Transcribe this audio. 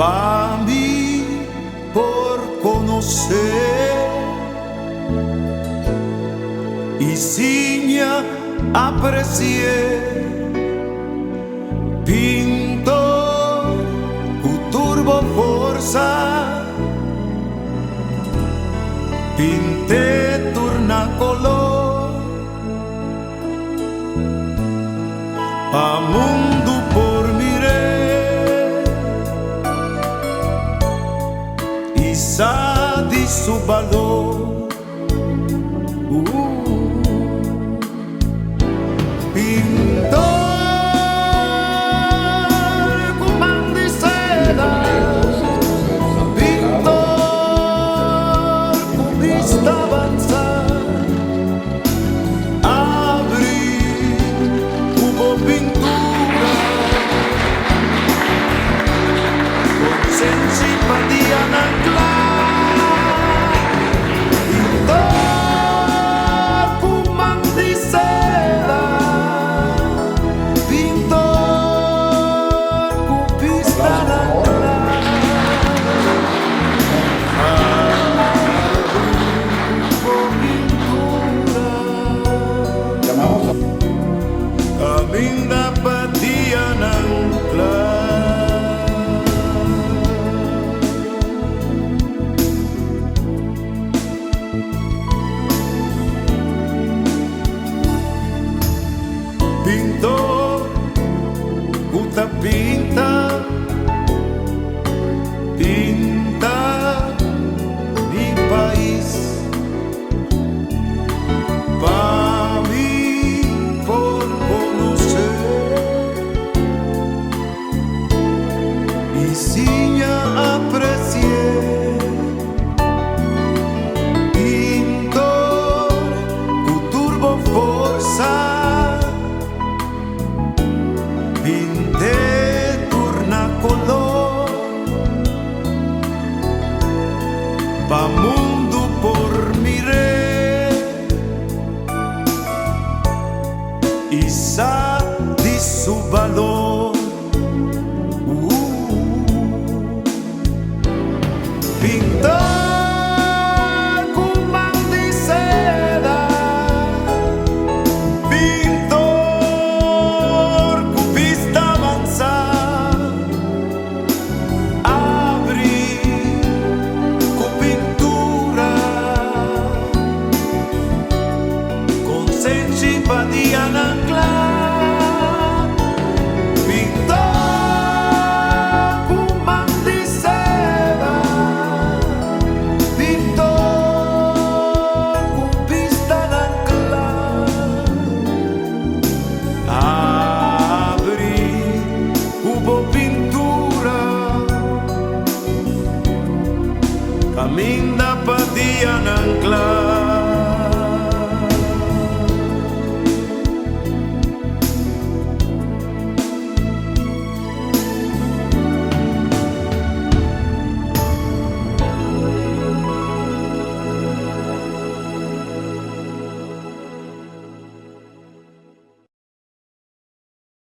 pa' mí por conocer y siña aprecié pintor cu turbo forza pinte turna color pa mundo por miré y sa di su valor. Aminda patia nangkla pintor uta pinta pinta mi país pa' mí por y siña aprecié pintor cu turbo forza pinte turna color pa mundo por miré y sa di su valor. Pintor kumang di seda, pintor ku pista avanza, abri ku pintura, con sensi padia nangkla.